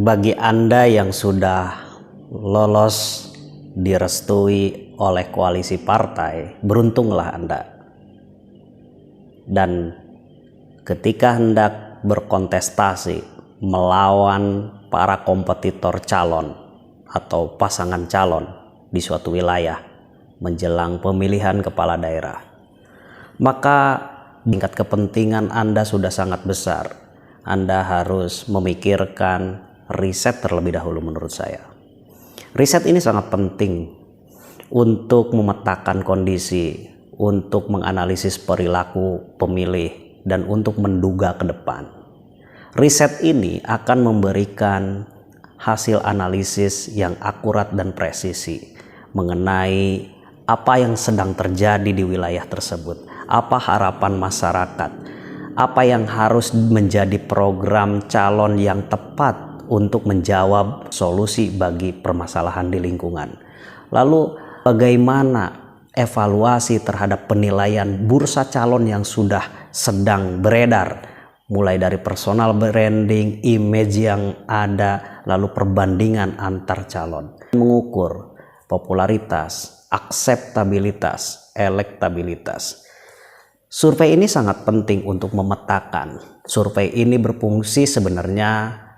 Bagi Anda yang sudah lolos direstui oleh koalisi partai, beruntunglah Anda. Dan ketika hendak berkontestasi melawan para kompetitor calon atau pasangan calon di suatu wilayah menjelang pemilihan kepala daerah, maka tingkat kepentingan Anda sudah sangat besar. Anda harus memikirkan riset terlebih dahulu menurut saya. Riset ini sangat penting untuk memetakan kondisi, untuk menganalisis perilaku pemilih, dan untuk menduga ke depan. Riset ini akan memberikan hasil analisis yang akurat dan presisi mengenai apa yang sedang terjadi di wilayah tersebut, apa harapan masyarakat, apa yang harus menjadi program calon yang tepat untuk menjawab solusi bagi permasalahan di lingkungan. Lalu bagaimana evaluasi terhadap penilaian bursa calon yang sudah sedang beredar, mulai dari personal branding, image yang ada, lalu perbandingan antar calon. Mengukur popularitas, akseptabilitas, elektabilitas. Survei ini sangat penting untuk memetakan. Survei ini berfungsi sebenarnya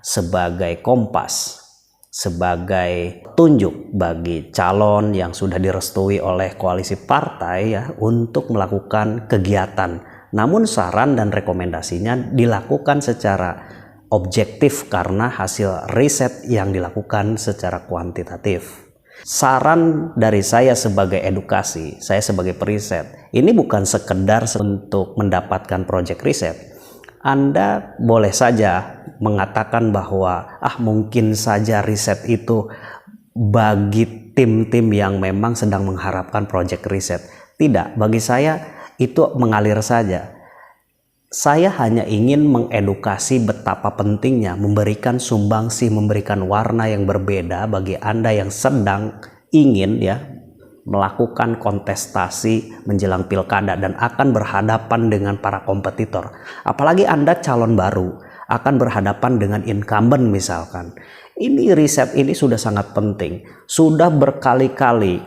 sebagai kompas, sebagai petunjuk bagi calon yang sudah direstui oleh koalisi partai ya untuk melakukan kegiatan. Namun saran dan rekomendasinya dilakukan secara objektif karena hasil riset yang dilakukan secara kuantitatif. Saran dari saya sebagai edukasi, saya sebagai periset, ini bukan sekedar untuk mendapatkan proyek riset. Anda boleh saja mengatakan bahwa mungkin saja riset itu bagi tim-tim yang memang sedang mengharapkan proyek riset. Tidak, bagi saya itu mengalir saja. Saya hanya ingin mengedukasi betapa pentingnya memberikan sumbangsi, memberikan warna yang berbeda bagi Anda yang sedang ingin melakukan kontestasi menjelang pilkada dan akan berhadapan dengan para kompetitor. Apalagi Anda calon baru akan berhadapan dengan incumbent misalkan. Ini riset ini sudah sangat penting. Sudah berkali-kali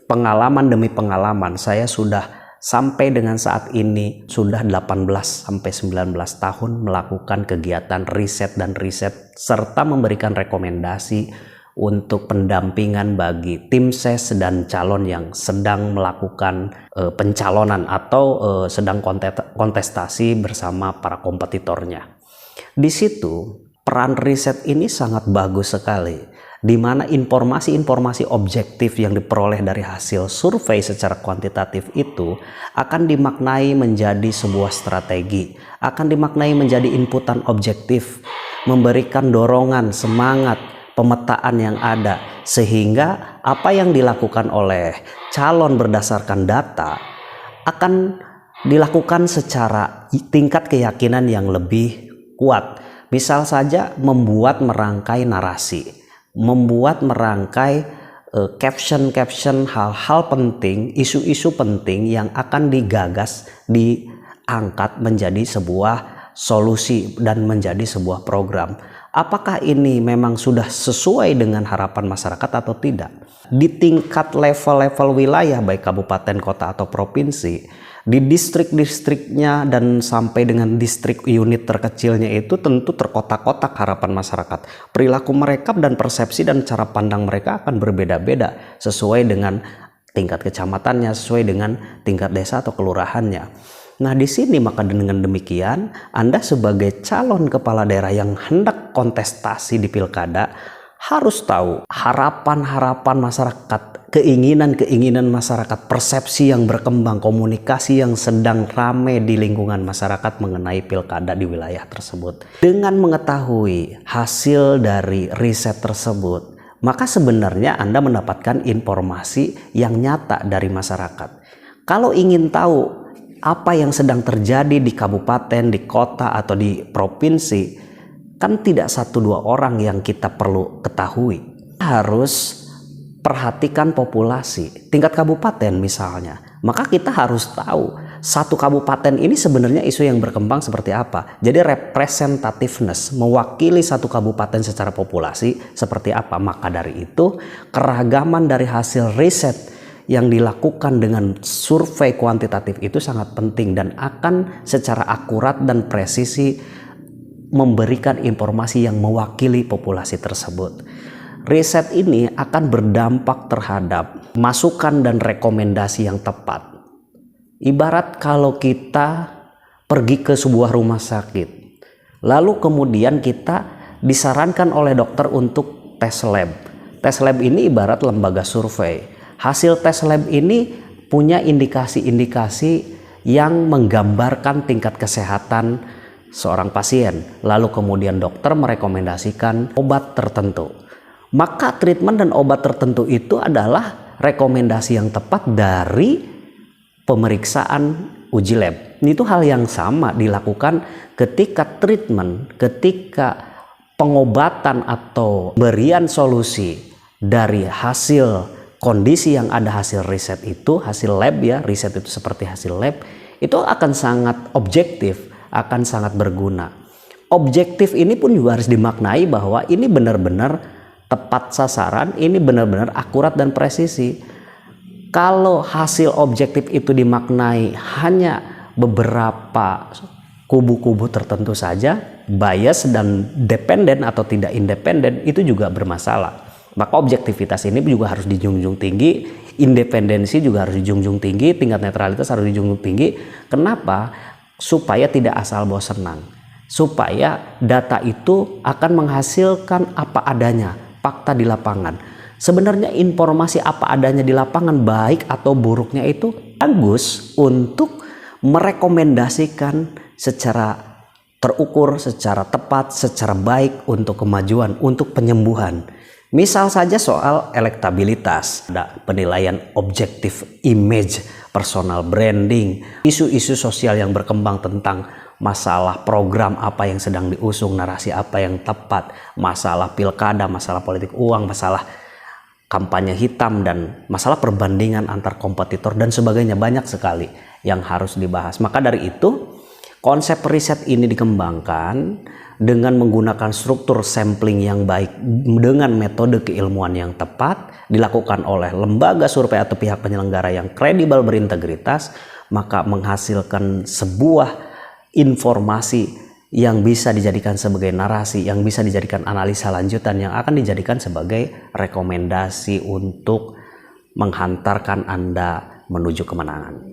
pengalaman demi pengalaman saya sudah sampai dengan saat ini sudah 18 sampai 19 tahun melakukan kegiatan riset dan riset serta memberikan rekomendasi untuk pendampingan bagi tim ses dan calon yang sedang melakukan pencalonan atau sedang kontestasi bersama para kompetitornya. Di situ peran riset ini sangat bagus sekali, di mana informasi-informasi objektif yang diperoleh dari hasil survei secara kuantitatif itu akan dimaknai menjadi sebuah strategi, akan dimaknai menjadi inputan objektif, memberikan dorongan, semangat, pemetaan yang ada, sehingga apa yang dilakukan oleh calon berdasarkan data akan dilakukan secara tingkat keyakinan yang lebih kuat. Misal saja membuat merangkai narasi, membuat merangkai caption hal-hal penting, isu-isu penting yang akan digagas, diangkat menjadi sebuah solusi dan menjadi sebuah program. Apakah ini memang sudah sesuai dengan harapan masyarakat atau tidak? Di tingkat level-level wilayah baik kabupaten, kota atau provinsi, di distrik-distriknya dan sampai dengan distrik unit terkecilnya itu tentu terkotak-kotak harapan masyarakat. Perilaku mereka dan persepsi dan cara pandang mereka akan berbeda-beda sesuai dengan tingkat kecamatannya, sesuai dengan tingkat desa atau kelurahannya. Nah di sini maka dengan demikian Anda sebagai calon kepala daerah yang hendak kontestasi di pilkada harus tahu harapan-harapan masyarakat, keinginan-keinginan masyarakat, persepsi yang berkembang, komunikasi yang sedang ramai di lingkungan masyarakat mengenai pilkada di wilayah tersebut. Dengan mengetahui hasil dari riset tersebut, maka sebenarnya Anda mendapatkan informasi yang nyata dari masyarakat. Kalau ingin tahu apa yang sedang terjadi di kabupaten, di kota, atau di provinsi, kan tidak 1-2 orang yang kita perlu ketahui. Harus perhatikan populasi tingkat kabupaten misalnya, maka kita harus tahu satu kabupaten ini sebenarnya isu yang berkembang seperti apa. Jadi representativeness, mewakili satu kabupaten secara populasi seperti apa. Maka dari itu keragaman dari hasil riset yang dilakukan dengan survei kuantitatif itu sangat penting dan akan secara akurat dan presisi memberikan informasi yang mewakili populasi tersebut. Riset ini akan berdampak terhadap masukan dan rekomendasi yang tepat. Ibarat kalau kita pergi ke sebuah rumah sakit, lalu kemudian kita disarankan oleh dokter untuk tes lab. Tes lab ini ibarat lembaga survei. Hasil tes lab ini punya indikasi-indikasi yang menggambarkan tingkat kesehatan seorang pasien. Lalu kemudian dokter merekomendasikan obat tertentu. Maka treatment dan obat tertentu itu adalah rekomendasi yang tepat dari pemeriksaan uji lab. Itu hal yang sama dilakukan ketika treatment, ketika pengobatan atau berian solusi dari hasil kondisi yang ada hasil riset itu, hasil lab ya, riset itu seperti hasil lab, itu akan sangat objektif, akan sangat berguna. Objektif ini pun juga harus dimaknai bahwa ini benar-benar tepat sasaran, ini benar-benar akurat dan presisi. Kalau hasil objektif itu dimaknai hanya beberapa kubu-kubu tertentu saja, bias dan dependen atau tidak independen itu juga bermasalah. Maka objektivitas ini juga harus dijunjung tinggi, independensi juga harus dijunjung tinggi, tingkat netralitas harus dijunjung tinggi. Kenapa? Supaya tidak asal bosenan, supaya data itu akan menghasilkan apa adanya, fakta di lapangan. Sebenarnya informasi apa adanya di lapangan, baik atau buruknya, itu bagus untuk merekomendasikan secara terukur, secara tepat, secara baik untuk kemajuan, untuk penyembuhan. Misal saja soal elektabilitas, ada penilaian objektif image, personal branding, isu-isu sosial yang berkembang tentang masalah program apa yang sedang diusung, narasi apa yang tepat, masalah pilkada, masalah politik uang, masalah kampanye hitam, dan masalah perbandingan antar kompetitor dan sebagainya. Banyak sekali yang harus dibahas. Maka dari itu konsep riset ini dikembangkan dengan menggunakan struktur sampling yang baik dengan metode keilmuan yang tepat, dilakukan oleh lembaga survei atau pihak penyelenggara yang kredibel, berintegritas, maka menghasilkan sebuah informasi yang bisa dijadikan sebagai narasi, yang bisa dijadikan analisa lanjutan, yang akan dijadikan sebagai rekomendasi untuk menghantarkan Anda menuju kemenangan.